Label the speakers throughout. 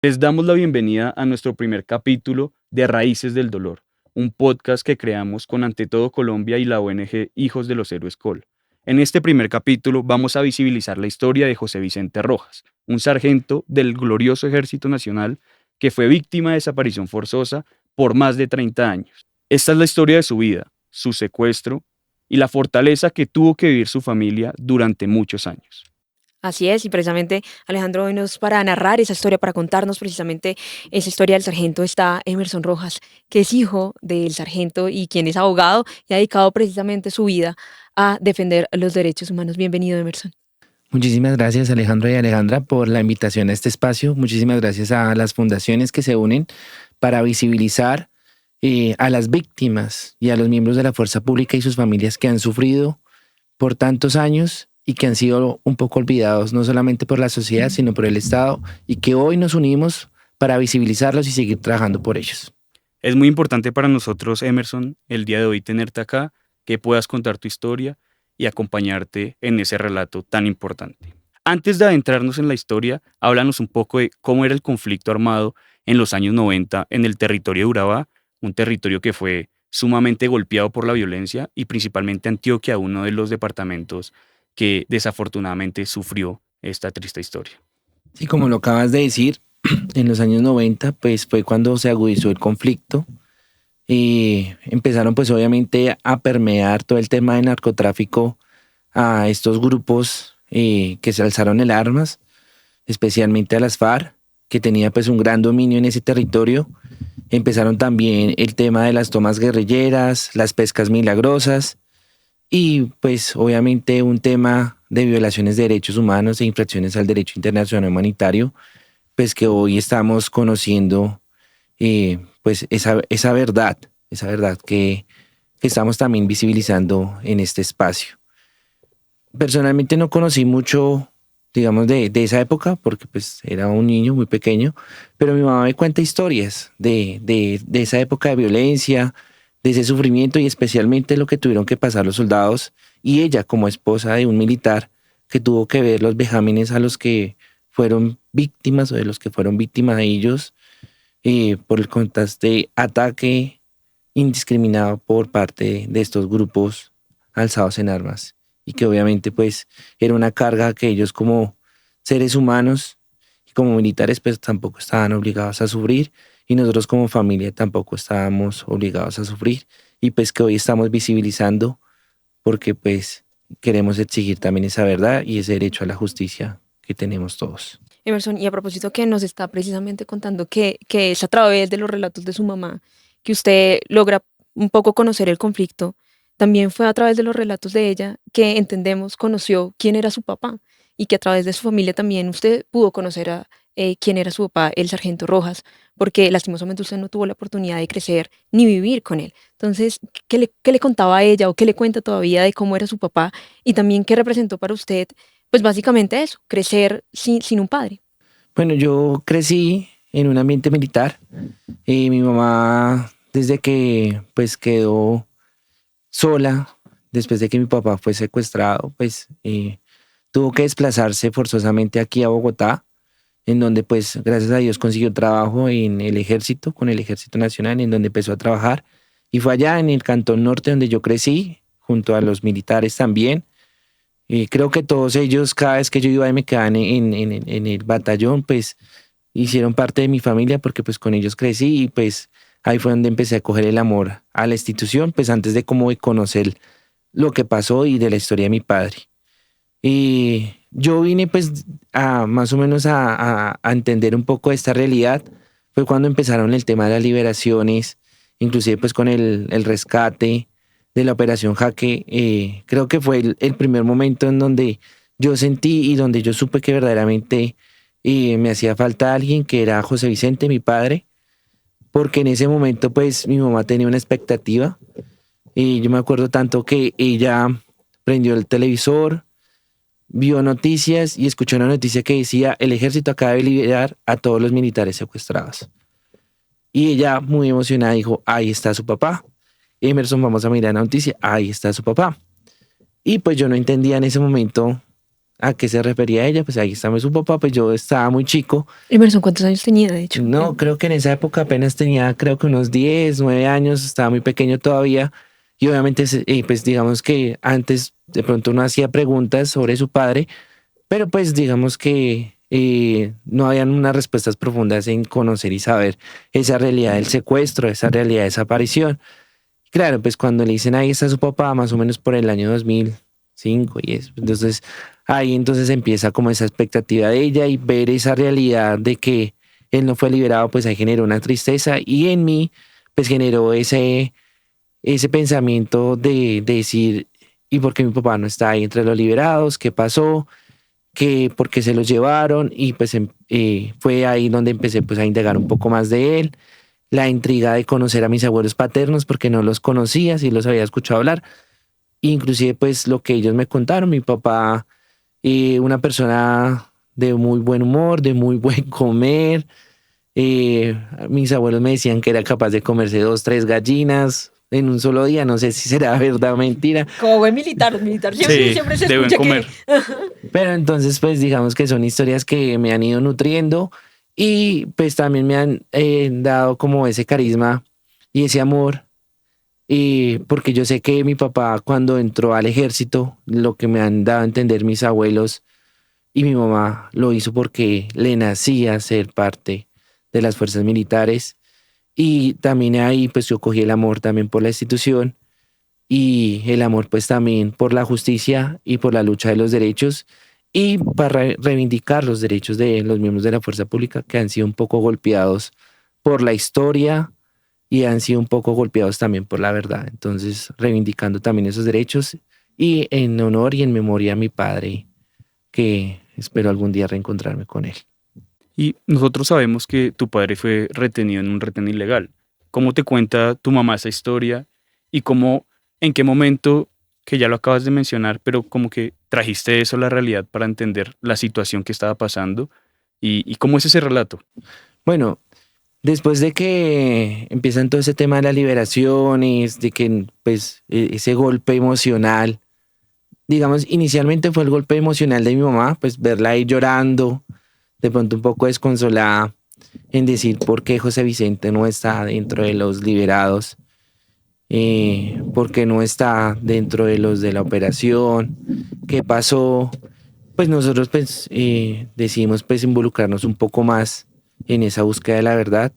Speaker 1: Les damos la bienvenida a nuestro primer capítulo de Raíces del Dolor, un podcast que creamos con Ante Todo Colombia y la ONG Hijos de los Héroes Col. En este primer capítulo vamos a visibilizar la historia de José Vicente Rojas, un sargento del glorioso Ejército Nacional que fue víctima de desaparición forzosa por más de 30 años. Esta es la historia de su vida, su secuestro y la fortaleza que tuvo que vivir su familia durante muchos años.
Speaker 2: Así es, y precisamente Alejandro hoy para narrar esa historia, para contarnos precisamente esa historia del sargento está Emerson Rojas, que es hijo del sargento y quien es abogado y ha dedicado precisamente su vida a defender los derechos humanos. Bienvenido, Emerson.
Speaker 3: Muchísimas gracias Alejandro y Alejandra por la invitación a este espacio. Muchísimas gracias a las fundaciones que se unen para visibilizar a las víctimas y a los miembros de la fuerza pública y sus familias que han sufrido por tantos años y que han sido un poco olvidados, no solamente por la sociedad, sino por el Estado, y que hoy nos unimos para visibilizarlos y seguir trabajando por ellos.
Speaker 1: Es muy importante para nosotros, Emerson, el día de hoy tenerte acá, que puedas contar tu historia y acompañarte en ese relato tan importante. Antes de adentrarnos en la historia, háblanos un poco de cómo era el conflicto armado en los años 90 en el territorio de Urabá, un territorio que fue sumamente golpeado por la violencia y principalmente Antioquia, uno de los departamentos que desafortunadamente sufrió esta triste historia.
Speaker 3: Sí, como lo acabas de decir, en los años 90 pues fue cuando se agudizó el conflicto y empezaron pues obviamente a permear todo el tema de narcotráfico a estos grupos que se alzaron en armas, especialmente a las FARC, que tenía pues un gran dominio en ese territorio. Empezaron también el tema de las tomas guerrilleras, las pescas milagrosas y pues obviamente un tema de violaciones de derechos humanos e infracciones al derecho internacional humanitario, pues que hoy estamos conociendo pues esa verdad que estamos también visibilizando en este espacio. Personalmente no conocí mucho, digamos, de esa época, porque pues era un niño muy pequeño, pero mi mamá me cuenta historias de esa época de violencia, de ese sufrimiento y especialmente lo que tuvieron que pasar los soldados y ella como esposa de un militar que tuvo que ver los vejámenes a los que fueron víctimas o de los que fueron víctimas de ellos por el constante ataque indiscriminado por parte de estos grupos alzados en armas y que obviamente pues era una carga que ellos como seres humanos y como militares pues tampoco estaban obligados a sufrir y nosotros como familia tampoco estábamos obligados a sufrir y pues que hoy estamos visibilizando porque pues queremos exigir también esa verdad y ese derecho a la justicia que tenemos todos.
Speaker 2: Emerson, y a propósito que nos está precisamente contando que es a través de los relatos de su mamá que usted logra un poco conocer el conflicto, también fue a través de los relatos de ella que entendemos, conoció quién era su papá y que a través de su familia también usted pudo conocer a quién era su papá, el sargento Rojas, porque lastimosamente usted no tuvo la oportunidad de crecer ni vivir con él. Entonces, qué le contaba a ella o qué le cuenta todavía de cómo era su papá y también qué representó para usted, pues básicamente eso, crecer sin un padre?
Speaker 3: Bueno, yo crecí en un ambiente militar y mi mamá desde que pues quedó sola después de que mi papá fue secuestrado, pues tuvo que desplazarse forzosamente aquí a Bogotá, en donde pues gracias a Dios consiguió trabajo en el ejército, con el Ejército Nacional, en donde empezó a trabajar. Y fue allá en el Cantón Norte donde yo crecí, junto a los militares también. Y creo que todos ellos, cada vez que yo iba y me quedaban en el batallón, pues hicieron parte de mi familia porque pues con ellos crecí y pues ahí fue donde empecé a coger el amor a la institución, pues antes de como de conocer lo que pasó y de la historia de mi padre. Y yo vine pues a más o menos a entender un poco de esta realidad. Fue cuando empezaron el tema de las liberaciones, inclusive pues con el rescate de la Operación Jaque. Creo que fue el primer momento en donde yo sentí y donde yo supe que verdaderamente me hacía falta alguien, que era José Vicente, mi padre, porque en ese momento pues mi mamá tenía una expectativa y yo me acuerdo tanto que ella prendió el televisor, vio noticias y escuchó una noticia que decía: el ejército acaba de liberar a todos los militares secuestrados. Y ella, muy emocionada, dijo: ahí está su papá. Emerson, vamos a mirar la noticia, ahí está su papá. Y pues yo no entendía en ese momento a qué se refería ella, pues ahí estaba su papá, pues yo estaba muy chico.
Speaker 2: Emerson, ¿cuántos años tenía, de hecho?
Speaker 3: No, creo que en esa época apenas tenía, creo que unos 10, 9 años, estaba muy pequeño todavía. Y obviamente, pues digamos que antes de pronto uno hacía preguntas sobre su padre, pero pues digamos que no habían unas respuestas profundas en conocer y saber esa realidad del secuestro, esa realidad de desaparición. Claro, pues cuando le dicen ahí está su papá, más o menos por el año 2005 y eso. Entonces ahí entonces empieza como esa expectativa de ella y ver esa realidad de que él no fue liberado, pues ahí generó una tristeza y en mí pues generó ese pensamiento de decir, ¿y por qué mi papá no está ahí entre los liberados? ¿Qué pasó? ¿Por qué se los llevaron? Y pues fue ahí donde empecé pues a indagar un poco más de él, la intriga de conocer a mis abuelos paternos porque no los conocía, sí los había escuchado hablar, inclusive pues lo que ellos me contaron, mi papá, una persona de muy buen humor, de muy buen comer, mis abuelos me decían que era capaz de comerse 2, 3 gallinas en un solo día, no sé si será verdad o mentira.
Speaker 2: Como buen militar,
Speaker 1: Sí,
Speaker 2: siempre se
Speaker 1: deben
Speaker 2: escucha
Speaker 1: comer.
Speaker 3: Pero entonces, pues digamos que son historias que me han ido nutriendo y pues también me han dado como ese carisma y ese amor. Y porque yo sé que mi papá cuando entró al ejército, lo que me han dado a entender mis abuelos y mi mamá lo hizo porque le nacía ser parte de las fuerzas militares. Y también ahí pues yo cogí el amor también por la institución y el amor pues también por la justicia y por la lucha de los derechos y para reivindicar los derechos de los miembros de la fuerza pública que han sido un poco golpeados por la historia y han sido un poco golpeados también por la verdad. Entonces, reivindicando también esos derechos y en honor y en memoria a mi padre, que espero algún día reencontrarme con él.
Speaker 1: Y nosotros sabemos que tu padre fue retenido en un retén ilegal. ¿Cómo te cuenta tu mamá esa historia? Y cómo, en qué momento, que ya lo acabas de mencionar, pero como que trajiste eso a la realidad para entender la situación que estaba pasando y cómo es ese relato.
Speaker 3: Bueno, después de que empiezan todo ese tema de las liberaciones, de que pues ese golpe emocional, digamos, inicialmente fue el golpe emocional de mi mamá, pues verla ahí llorando, de pronto un poco desconsolada en decir por qué José Vicente no está dentro de los liberados, por qué no está dentro de los de la operación, qué pasó. Pues nosotros pues decidimos pues involucrarnos un poco más en esa búsqueda de la verdad.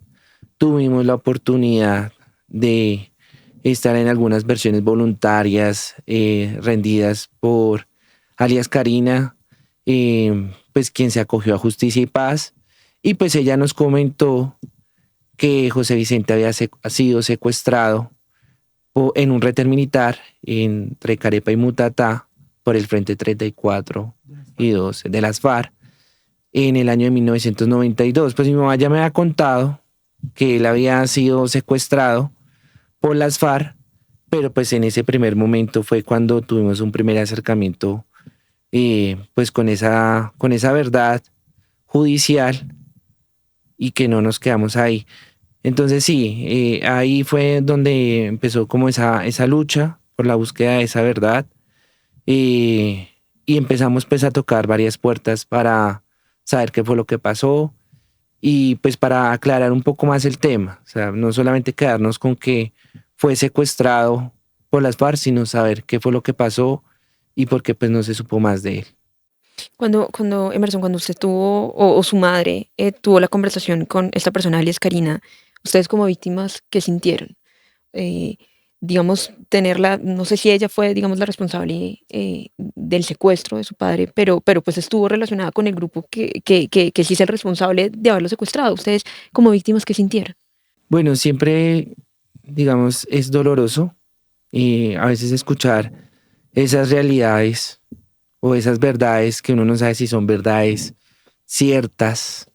Speaker 3: Tuvimos la oportunidad de estar en algunas versiones voluntarias rendidas por alias Karina, pues quien se acogió a Justicia y Paz, y pues ella nos comentó que José Vicente había sido secuestrado en un retén militar entre Carepa y Mutatá por el Frente 34 y 12 de las FARC en el año de 1992. Pues mi mamá ya me había contado que él había sido secuestrado por las FARC, pero pues en ese primer momento fue cuando tuvimos un primer acercamiento pues con esa verdad judicial y que no nos quedamos ahí. Entonces sí, ahí fue donde empezó como esa lucha por la búsqueda de esa verdad y empezamos pues a tocar varias puertas para saber qué fue lo que pasó y pues para aclarar un poco más el tema, o sea, no solamente quedarnos con que fue secuestrado por las FARC, sino saber qué fue lo que pasó y por qué pues no se supo más de él.
Speaker 2: Cuando Emerson, cuando usted tuvo, o su madre, tuvo la conversación con esta persona, alias Karina, ustedes como víctimas, ¿qué sintieron? Eh, digamos, tenerla, no sé si ella fue, digamos, la responsable del secuestro de su padre, pero pues estuvo relacionada con el grupo que sí es el responsable de haberlo secuestrado. Ustedes como víctimas, ¿qué sintieron?
Speaker 3: Bueno, siempre, digamos, es doloroso y a veces escuchar esas realidades o esas verdades que uno no sabe si son verdades ciertas,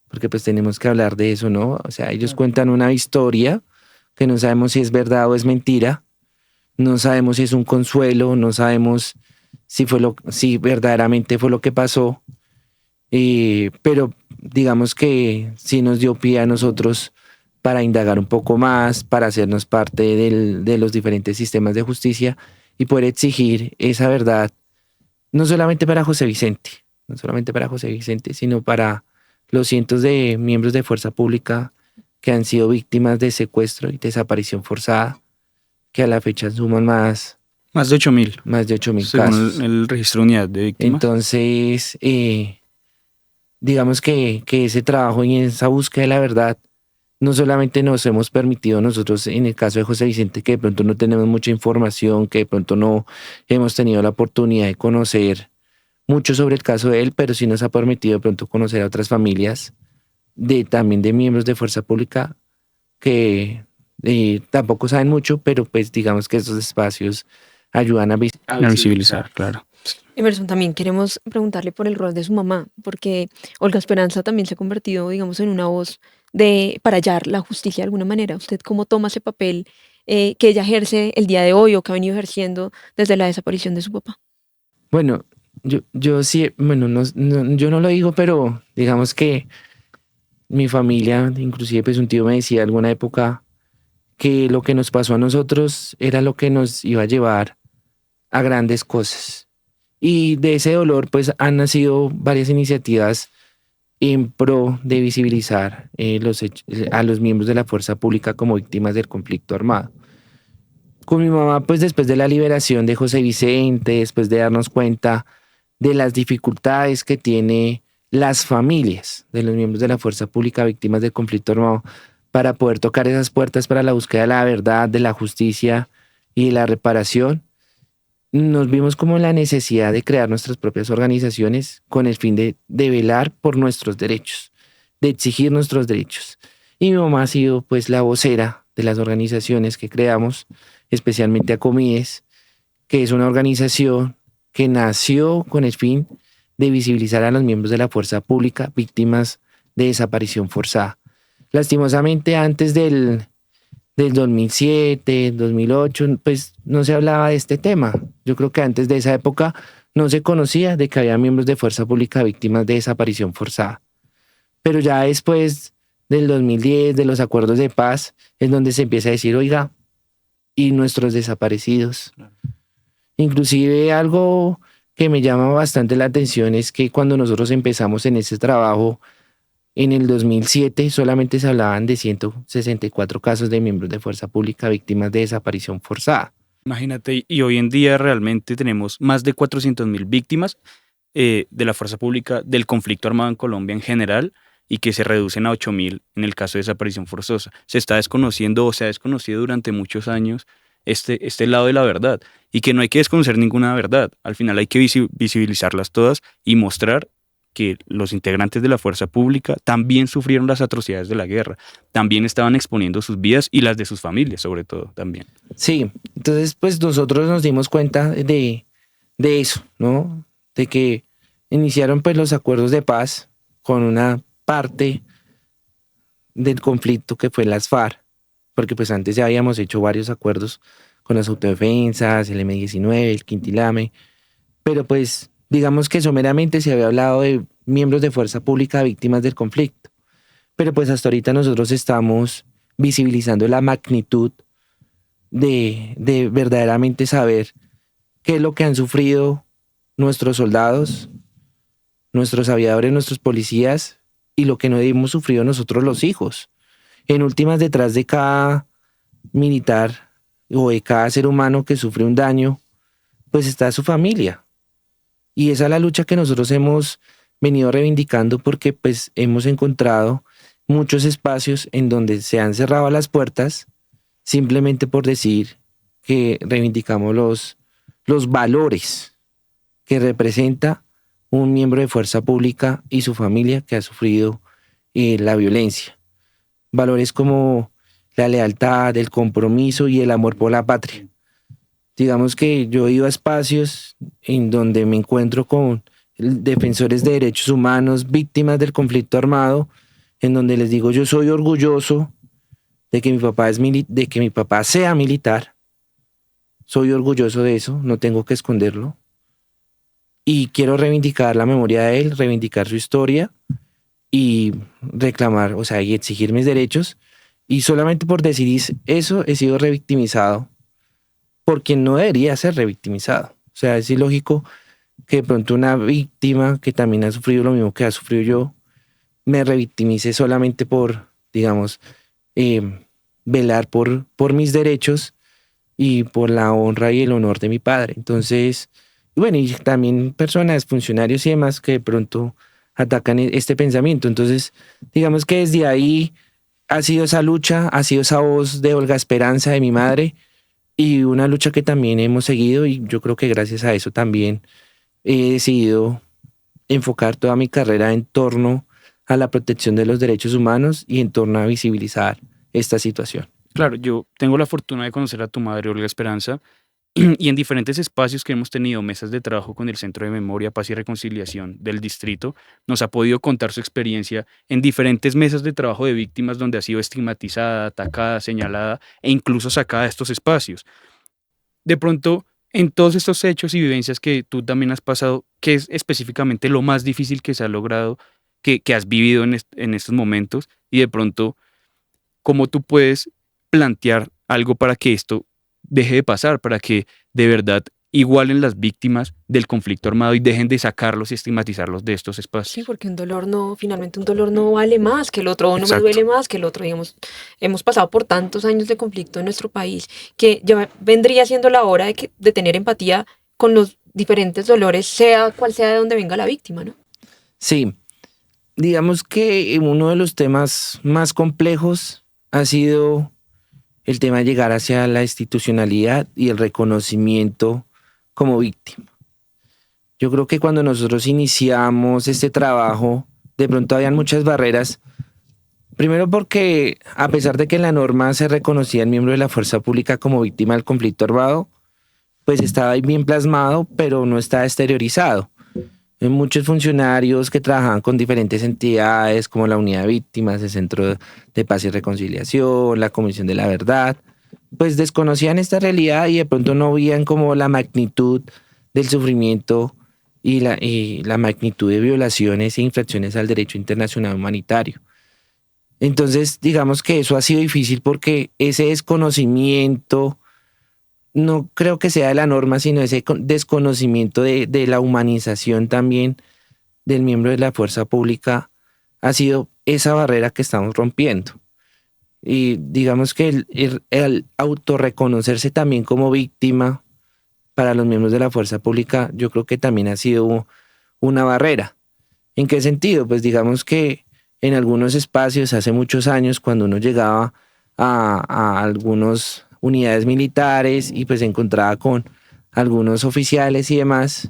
Speaker 3: porque pues tenemos que hablar de eso, ¿no? O sea, ellos cuentan una historia que no sabemos si es verdad o es mentira, no sabemos si es un consuelo, no sabemos si verdaderamente fue lo que pasó, pero digamos que sí nos dio pie a nosotros para indagar un poco más, para hacernos parte de los diferentes sistemas de justicia y poder exigir esa verdad no solamente para José Vicente, no solamente para José Vicente, sino para los cientos de miembros de Fuerza Pública que han sido víctimas de secuestro y desaparición forzada, que a la fecha suman
Speaker 1: Más de 8.000,
Speaker 3: más de 8.000
Speaker 1: según
Speaker 3: casos.
Speaker 1: el registro de unidad de víctimas.
Speaker 3: Entonces, digamos que ese trabajo y esa búsqueda de la verdad, no solamente nos hemos permitido nosotros, en el caso de José Vicente, que de pronto no tenemos mucha información, que de pronto no hemos tenido la oportunidad de conocer mucho sobre el caso de él, pero sí nos ha permitido de pronto conocer a otras familias, también de miembros de Fuerza Pública, que tampoco saben mucho, pero pues digamos que esos espacios ayudan a
Speaker 1: A visibilizar, claro.
Speaker 2: Emerson, también queremos preguntarle por el rol de su mamá, porque Olga Esperanza también se ha convertido, digamos, en una voz para hallar la justicia de alguna manera. ¿Usted cómo toma ese papel que ella ejerce el día de hoy o que ha venido ejerciendo desde la desaparición de su papá?
Speaker 3: Bueno, yo sí, bueno, yo no lo digo, pero digamos que mi familia, inclusive pues un tío me decía alguna época que lo que nos pasó a nosotros era lo que nos iba a llevar a grandes cosas. Y de ese dolor pues han nacido varias iniciativas en pro de visibilizar a los miembros de la fuerza pública como víctimas del conflicto armado. Con mi mamá pues después de la liberación de José Vicente, después de darnos cuenta de las dificultades que tiene las familias de los miembros de la fuerza pública víctimas del conflicto armado para poder tocar esas puertas para la búsqueda de la verdad, de la justicia y de la reparación, nos vimos como en la necesidad de crear nuestras propias organizaciones con el fin de velar por nuestros derechos, de exigir nuestros derechos. Y mi mamá ha sido pues la vocera de las organizaciones que creamos, especialmente Acomides, que es una organización que nació con el fin de visibilizar a los miembros de la fuerza pública víctimas de desaparición forzada. Lastimosamente antes del 2007, 2008, pues no se hablaba de este tema. Yo creo que antes de esa época no se conocía de que había miembros de fuerza pública víctimas de desaparición forzada. Pero ya después del 2010, de los acuerdos de paz, es donde se empieza a decir, oiga, y nuestros desaparecidos. Inclusive algo que me llama bastante la atención es que cuando nosotros empezamos en este trabajo, en el 2007 solamente se hablaban de 164 casos de miembros de fuerza pública víctimas de desaparición forzada.
Speaker 1: Imagínate, y hoy en día realmente tenemos más de 400.000 víctimas de la fuerza pública del conflicto armado en Colombia en general y que se reducen a 8.000 en el caso de desaparición forzosa. Se está desconociendo o se ha desconocido durante muchos años este lado de la verdad y que no hay que desconocer ninguna verdad. Al final hay que visibilizarlas todas y mostrar que los integrantes de la fuerza pública también sufrieron las atrocidades de la guerra, también estaban exponiendo sus vidas y las de sus familias, sobre todo, también.
Speaker 3: Sí, entonces pues nosotros nos dimos cuenta de eso, ¿no? De que iniciaron pues los acuerdos de paz con una parte del conflicto que fue las FARC, porque pues antes ya habíamos hecho varios acuerdos con las autodefensas, el M-19, el Quintilame, pero pues digamos que someramente se había hablado de miembros de fuerza pública víctimas del conflicto. Pero pues hasta ahorita nosotros estamos visibilizando la magnitud de verdaderamente saber qué es lo que han sufrido nuestros soldados, nuestros aviadores, nuestros policías y lo que no hemos sufrido nosotros los hijos. En últimas, detrás de cada militar o de cada ser humano que sufre un daño, pues está su familia. Y esa es la lucha que nosotros hemos venido reivindicando porque pues hemos encontrado muchos espacios en donde se han cerrado las puertas simplemente por decir que reivindicamos los valores que representa un miembro de fuerza pública y su familia que ha sufrido la violencia. Valores como la lealtad, el compromiso y el amor por la patria. Digamos que yo he ido a espacios en donde me encuentro con defensores de derechos humanos, víctimas del conflicto armado, en donde les digo yo soy orgulloso de que mi papá sea militar. Soy orgulloso de eso, no tengo que esconderlo. Y quiero reivindicar la memoria de él, reivindicar su historia y reclamar, o sea, y exigir mis derechos. Y solamente por decir eso he sido revictimizado por quien no debería ser revictimizado. O sea, es ilógico que de pronto una víctima que también ha sufrido lo mismo que ha sufrido yo, me revictimice solamente por, digamos, velar por mis derechos y por la honra y el honor de mi padre. Entonces, bueno, y también personas, funcionarios y demás que de pronto atacan este pensamiento. Entonces, digamos que desde ahí ha sido esa lucha, ha sido esa voz de Olga Esperanza, de mi madre, y una lucha que también hemos seguido, y yo creo que gracias a eso también he decidido enfocar toda mi carrera en torno a la protección de los derechos humanos y en torno a visibilizar esta situación.
Speaker 1: Claro, yo tengo la fortuna de conocer a tu madre, Olga Esperanza, y en diferentes espacios que hemos tenido, mesas de trabajo con el Centro de Memoria, Paz y Reconciliación del distrito, nos ha podido contar su experiencia en diferentes mesas de trabajo de víctimas donde ha sido estigmatizada, atacada, señalada e incluso sacada de estos espacios. De pronto, en todos estos hechos y vivencias que tú también has pasado, ¿qué es específicamente lo más difícil que se ha logrado, que has vivido en estos momentos? Y de pronto, ¿cómo tú puedes plantear algo para que esto deje de pasar, para que de verdad igualen las víctimas del conflicto armado y dejen de sacarlos y estigmatizarlos de estos
Speaker 2: Sí,
Speaker 1: espacios?
Speaker 2: porque un dolor no, finalmente un dolor no vale más que el otro, o no me
Speaker 1: Exacto.
Speaker 2: duele más que el otro, digamos, hemos pasado por tantos años de conflicto en nuestro país que ya vendría siendo la hora de tener empatía con los diferentes dolores, sea cual sea de donde venga la víctima, ¿no?
Speaker 3: Sí, digamos que uno de los temas más complejos ha sido el tema de llegar hacia la institucionalidad y el reconocimiento como víctima. Yo creo que cuando nosotros iniciamos este trabajo, de pronto habían muchas barreras. Primero porque a pesar de que en la norma se reconocía el miembro de la fuerza pública como víctima del conflicto armado, pues estaba ahí bien plasmado, pero no estaba exteriorizado. Hay muchos funcionarios que trabajaban con diferentes entidades como la Unidad de Víctimas, el Centro de Paz y Reconciliación, la Comisión de la Verdad, pues desconocían esta realidad y de pronto no veían como la magnitud del sufrimiento y la magnitud de violaciones e infracciones al derecho internacional humanitario. Entonces, digamos que eso ha sido difícil porque ese desconocimiento no creo que sea de la norma, sino ese desconocimiento de la humanización también del miembro de la fuerza pública ha sido esa barrera que estamos rompiendo. Y digamos que el autorreconocerse también como víctima para los miembros de la fuerza pública, yo creo que también ha sido una barrera. ¿En qué sentido? Pues digamos que en algunos espacios hace muchos años, cuando uno llegaba a algunas unidades militares y pues se encontraba con algunos oficiales y demás,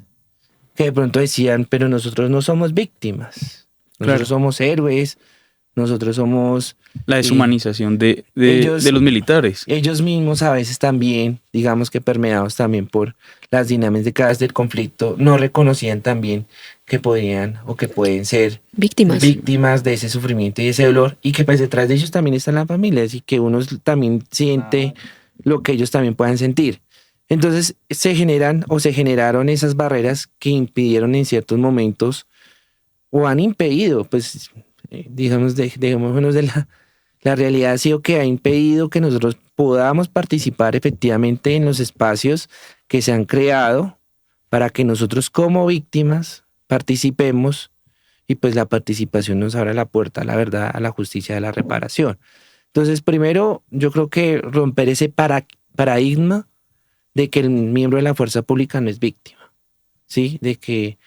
Speaker 3: que de pronto decían, pero nosotros no somos víctimas, nosotros
Speaker 1: Claro.
Speaker 3: somos héroes, nosotros somos...
Speaker 1: La deshumanización de
Speaker 3: ellos,
Speaker 1: los militares.
Speaker 3: ellos mismos a veces también, digamos que permeados también por las dinámicas del conflicto, no reconocían también que podían o que pueden ser
Speaker 2: Víctimas.
Speaker 3: víctimas de ese sufrimiento y ese dolor, y que pues detrás de ellos también están las familias y que uno también siente lo que ellos también puedan sentir. Entonces se generaron esas barreras que impidieron en ciertos momentos o han impedido, pues digamos, dejémonos de la realidad ha sido que ha impedido que nosotros podamos participar efectivamente en los espacios que se han creado para que nosotros como víctimas participemos y pues la participación nos abra la puerta a la verdad, a la justicia, a la reparación. Entonces, primero, yo creo que romper ese paradigma de que el miembro de la fuerza pública no es víctima, ¿sí? De que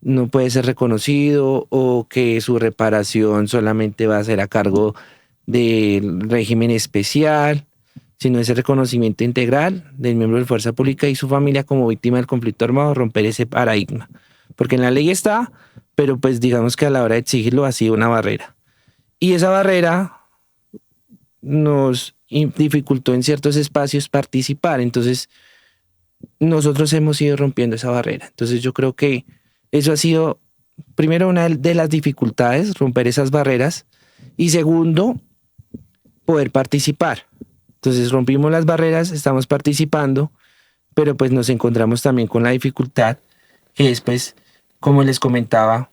Speaker 3: no puede ser reconocido o que su reparación solamente va a ser a cargo del régimen especial, sino ese reconocimiento integral del miembro de la fuerza pública y su familia como víctima del conflicto armado, romper ese paradigma. Porque en la ley está, pero pues digamos que a la hora de exigirlo ha sido una barrera. Y esa barrera nos dificultó en ciertos espacios participar. Entonces, nosotros hemos ido rompiendo esa barrera. Entonces, yo creo que eso ha sido, primero, una de las dificultades, romper esas barreras. Y segundo, poder participar. Entonces, rompimos las barreras, estamos participando, pero pues nos encontramos también con la dificultad que es, pues, como les comentaba,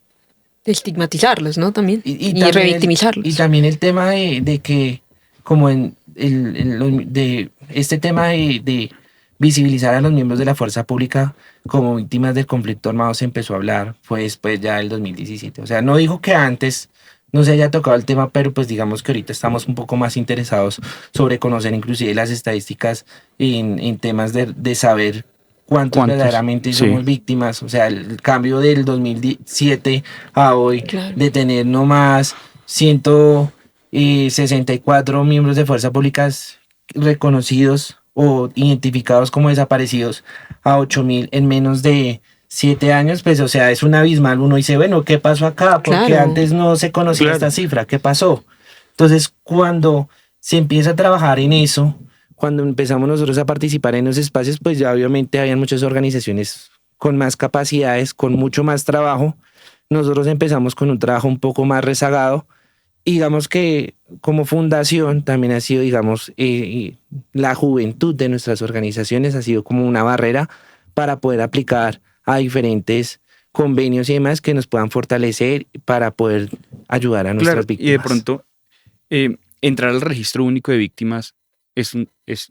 Speaker 2: De estigmatizarlos, ¿no? También. Y
Speaker 3: también
Speaker 2: revictimizarlos.
Speaker 3: y también el tema de que, como de este tema de visibilizar a los miembros de la fuerza pública como víctimas del conflicto armado se empezó a hablar, fue después ya del 2017. O sea, no digo que antes no se haya tocado el tema, pero pues digamos que ahorita estamos un poco más interesados sobre conocer inclusive las estadísticas en temas de saber cuántos verdaderamente somos víctimas. O sea, el cambio del 2007 a hoy,
Speaker 2: Claro.
Speaker 3: de tener nomás 164 miembros de fuerzas públicas reconocidos o identificados como desaparecidos a 8.000 en menos de 7 años, pues o sea, es un abismal. Uno dice, bueno, ¿qué pasó acá? Porque
Speaker 2: Claro.
Speaker 3: antes no se conocía
Speaker 1: Claro.
Speaker 3: esta cifra, ¿qué pasó? Entonces, cuando se empieza a trabajar en eso, cuando empezamos nosotros a participar en los espacios, pues ya obviamente habían muchas organizaciones con más capacidades, con mucho más trabajo. Nosotros empezamos con un trabajo un poco más rezagado. Y digamos que como fundación también ha sido, digamos, la juventud de nuestras organizaciones ha sido como una barrera para poder aplicar a diferentes convenios y demás que nos puedan fortalecer para poder ayudar a nuestras
Speaker 1: Claro,
Speaker 3: víctimas.
Speaker 1: y de pronto entrar al registro único de víctimas es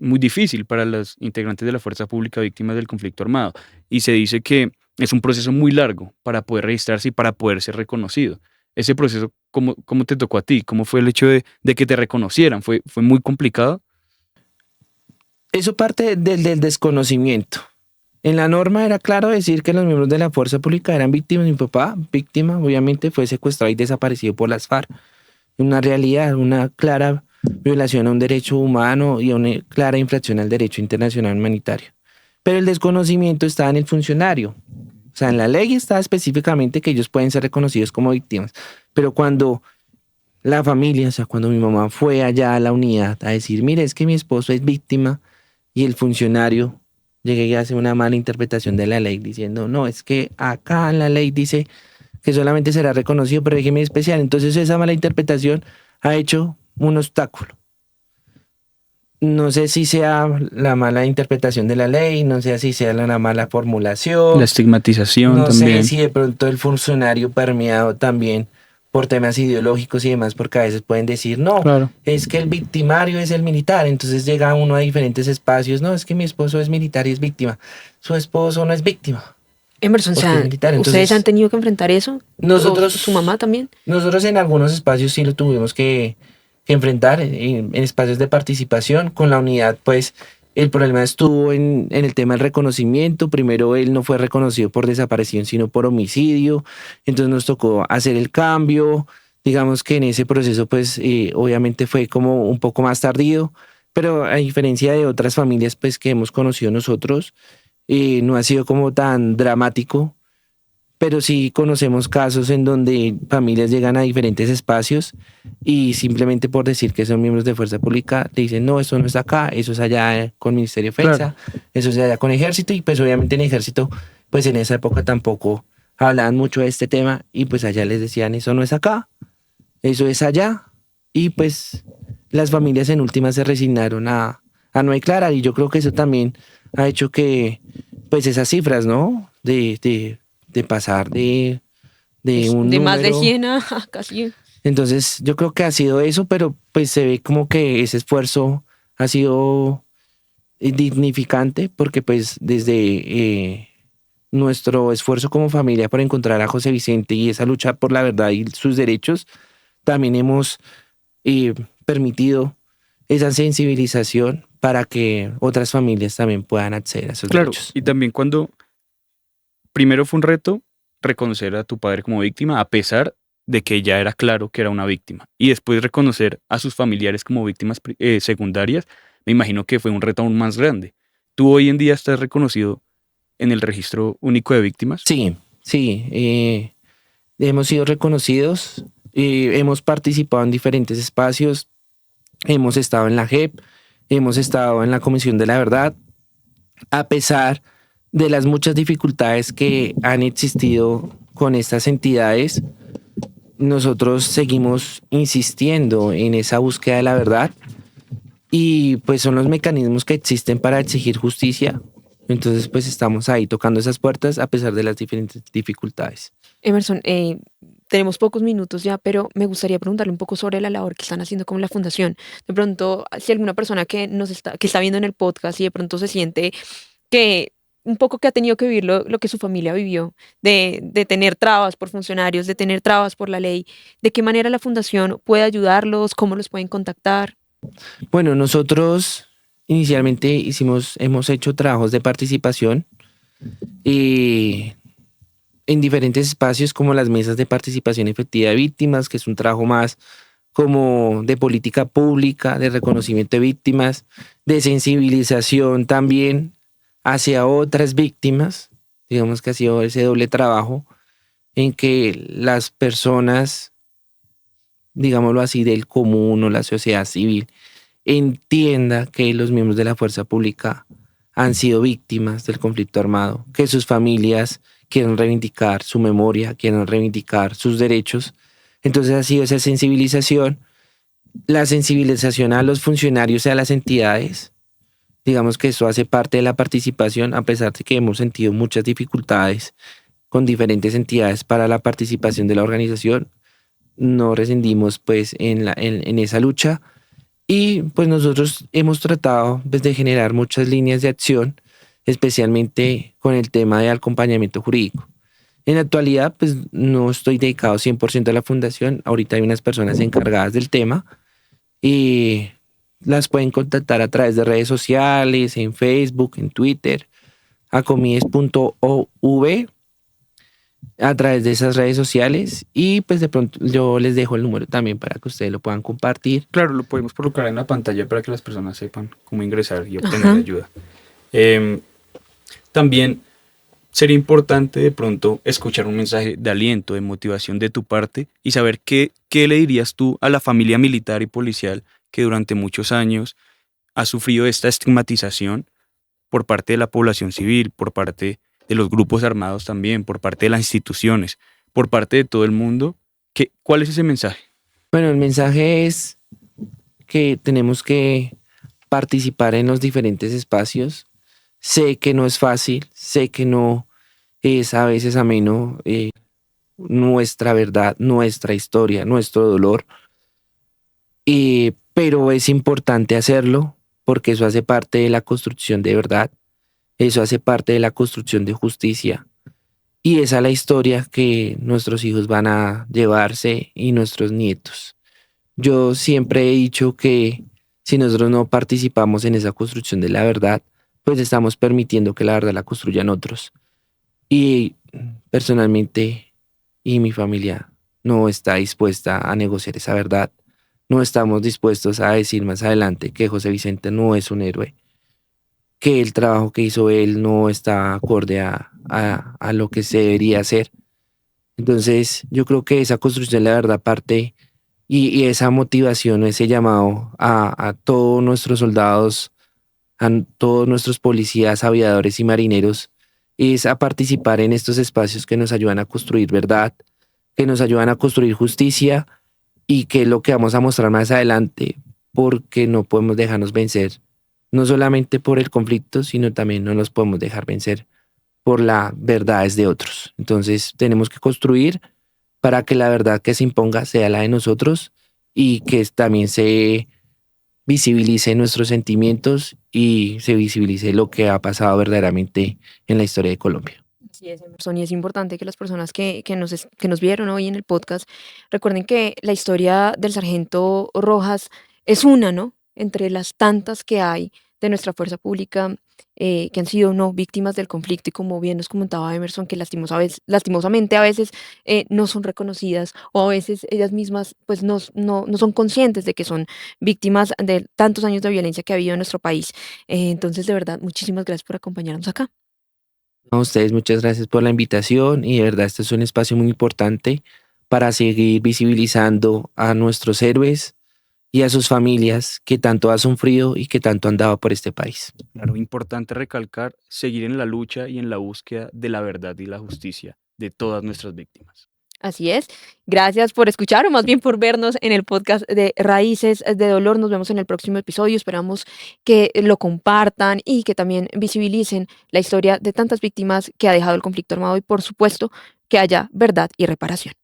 Speaker 1: muy difícil para los integrantes de la fuerza pública víctimas del conflicto armado. Y se dice que es un proceso muy largo para poder registrarse y para poder ser reconocido. Ese proceso, ¿cómo te tocó a ti? ¿Cómo fue el hecho de que te reconocieran? ¿Fue muy complicado?
Speaker 3: Eso parte del desconocimiento. En la norma era claro decir que los miembros de la fuerza pública eran víctimas. Mi papá, víctima, obviamente fue secuestrado y desaparecido por las FARC. Una realidad, una clara violación a un derecho humano y a una clara infracción al derecho internacional humanitario. Pero el desconocimiento está en el funcionario. O sea, en la ley está específicamente que ellos pueden ser reconocidos como víctimas. Pero cuando la familia, o sea, cuando mi mamá fue allá a la unidad a decir, mire, es que mi esposo es víctima, y el funcionario llegué y hace una mala interpretación de la ley diciendo, no, es que acá en la ley dice que solamente será reconocido por régimen especial. Entonces esa mala interpretación ha hecho un obstáculo. No sé si sea la mala interpretación de la ley, no sé si sea la mala formulación.
Speaker 1: La estigmatización
Speaker 3: No
Speaker 1: también.
Speaker 3: sé si de pronto el funcionario permeado también por temas ideológicos y demás, porque a veces pueden decir, no,
Speaker 1: Claro.
Speaker 3: es que el victimario es el militar. Entonces llega uno a diferentes espacios, no, es que mi esposo es militar y es víctima. Su esposo no es víctima.
Speaker 2: Emerson, o
Speaker 3: Porque
Speaker 2: sea,
Speaker 3: es militar,
Speaker 2: ¿ustedes
Speaker 3: entonces-
Speaker 2: han tenido que enfrentar eso?
Speaker 3: Nosotros-
Speaker 2: ¿O su mamá también?
Speaker 3: Nosotros en algunos espacios sí lo tuvimos que enfrentar, en espacios de participación con la unidad, pues el problema estuvo en el tema del reconocimiento. Primero él no fue reconocido por desaparición, sino por homicidio. Entonces nos tocó hacer el cambio. Digamos que en ese proceso, pues obviamente fue como un poco más tardío, pero a diferencia de otras familias pues que hemos conocido nosotros, no ha sido como tan dramático. Pero sí conocemos casos en donde familias llegan a diferentes espacios y simplemente por decir que son miembros de fuerza pública, le dicen, no, eso no está acá, eso es allá con Ministerio de Defensa, eso es allá con Ejército. Y pues obviamente en Ejército, pues en esa época tampoco hablaban mucho de este tema y pues allá les decían, eso no es acá, eso es allá. Y pues las familias en última se resignaron a no declarar, y yo creo que eso también ha hecho que pues esas cifras, ¿no? De pasar de un
Speaker 2: De más de
Speaker 3: número.
Speaker 2: 100 a casi.
Speaker 3: Entonces yo creo que ha sido eso, pero pues se ve como que ese esfuerzo ha sido dignificante, porque pues desde nuestro esfuerzo como familia por encontrar a José Vicente y esa lucha por la verdad y sus derechos, también hemos permitido esa sensibilización para que otras familias también puedan acceder a esos
Speaker 1: Claro,
Speaker 3: derechos.
Speaker 1: y también cuando primero fue un reto reconocer a tu padre como víctima, a pesar de que ya era claro que era una víctima, y después reconocer a sus familiares como víctimas secundarias, me imagino que fue un reto aún más grande. ¿Tú hoy en día estás reconocido en el registro único de víctimas?
Speaker 3: Sí, hemos sido reconocidos, hemos participado en diferentes espacios, hemos estado en la JEP, hemos estado en la Comisión de la Verdad, a pesar de las muchas dificultades que han existido con estas entidades. Nosotros seguimos insistiendo en esa búsqueda de la verdad, y pues son los mecanismos que existen para exigir justicia. Entonces pues estamos ahí tocando esas puertas a pesar de las diferentes dificultades.
Speaker 2: Emerson, tenemos pocos minutos ya, pero me gustaría preguntarle un poco sobre la labor que están haciendo con la fundación. De pronto, si alguna persona que está viendo en el podcast y de pronto se siente que un poco que ha tenido que vivir lo que su familia vivió, de tener trabas por funcionarios, de tener trabas por la ley, ¿de qué manera la fundación puede ayudarlos? ¿Cómo los pueden contactar?
Speaker 3: Bueno, nosotros inicialmente hemos hecho trabajos de participación y en diferentes espacios como las mesas de participación efectiva de víctimas, que es un trabajo más como de política pública, de reconocimiento de víctimas, de sensibilización también hacia otras víctimas. Digamos que ha sido ese doble trabajo en que las personas, digámoslo así, del común o la sociedad civil, entienda que los miembros de la fuerza pública han sido víctimas del conflicto armado, que sus familias quieren reivindicar su memoria, quieren reivindicar sus derechos. Entonces ha sido esa sensibilización, la sensibilización a los funcionarios y a las entidades. Digamos que eso hace parte de la participación, a pesar de que hemos sentido muchas dificultades con diferentes entidades para la participación de la organización. No rescindimos pues en esa lucha. Y pues nosotros hemos tratado pues, de generar muchas líneas de acción, especialmente con el tema de acompañamiento jurídico. En la actualidad pues no estoy dedicado 100% a la fundación, ahorita hay unas personas encargadas del tema y las pueden contactar a través de redes sociales, en Facebook, en Twitter, acomies.ov, a través de esas redes sociales y pues de pronto yo les dejo el número también para que ustedes lo puedan compartir.
Speaker 1: Claro, lo podemos colocar en la pantalla para que las personas sepan cómo ingresar y obtener
Speaker 2: Ajá.
Speaker 1: ayuda. También sería importante de pronto escuchar un mensaje de aliento, de motivación de tu parte y saber qué le dirías tú a la familia militar y policial que durante muchos años ha sufrido esta estigmatización por parte de la población civil, por parte de los grupos armados también, por parte de las instituciones, por parte de todo el mundo. ¿Cuál es ese mensaje?
Speaker 3: Bueno, el mensaje es que tenemos que participar en los diferentes espacios. Sé que no es fácil, sé que no es a veces ameno nuestra verdad, nuestra historia, nuestro dolor, pero es importante hacerlo porque eso hace parte de la construcción de verdad, eso hace parte de la construcción de justicia y esa es la historia que nuestros hijos van a llevarse y nuestros nietos. Yo siempre he dicho que si nosotros no participamos en esa construcción de la verdad, pues estamos permitiendo que la verdad la construyan otros. Y personalmente y mi familia no está dispuesta a negociar esa verdad. No estamos dispuestos a decir más adelante que José Vicente no es un héroe, que el trabajo que hizo él no está acorde a lo que se debería hacer. Entonces yo creo que esa construcción de la verdad parte y esa motivación, ese llamado a todos nuestros soldados, a todos nuestros policías, aviadores y marineros, es a participar en estos espacios que nos ayudan a construir verdad, que nos ayudan a construir justicia y que es lo que vamos a mostrar más adelante, porque no podemos dejarnos vencer, no solamente por el conflicto, sino también no nos podemos dejar vencer por las verdades de otros. Entonces tenemos que construir para que la verdad que se imponga sea la de nosotros y que también se visibilice nuestros sentimientos y se visibilice lo que ha pasado verdaderamente en la historia de Colombia.
Speaker 2: Así es, Emerson, y es importante que las personas que nos vieron hoy en el podcast recuerden que la historia del sargento Rojas es una, ¿no? Entre las tantas que hay de nuestra fuerza pública que han sido no víctimas del conflicto y como bien nos comentaba Emerson, que lastimosamente a veces no son reconocidas o a veces ellas mismas pues no son conscientes de que son víctimas de tantos años de violencia que ha habido en nuestro país. Entonces, de verdad, muchísimas gracias por acompañarnos acá.
Speaker 3: A ustedes muchas gracias por la invitación y de verdad este es un espacio muy importante para seguir visibilizando a nuestros héroes y a sus familias que tanto han sufrido y que tanto han dado por este país.
Speaker 1: Claro, importante recalcar, seguir en la lucha y en la búsqueda de la verdad y la justicia de todas nuestras víctimas.
Speaker 2: Así es. Gracias por escuchar o más bien por vernos en el podcast de Raíces de Dolor. Nos vemos en el próximo episodio. Esperamos que lo compartan y que también visibilicen la historia de tantas víctimas que ha dejado el conflicto armado y por supuesto que haya verdad y reparación.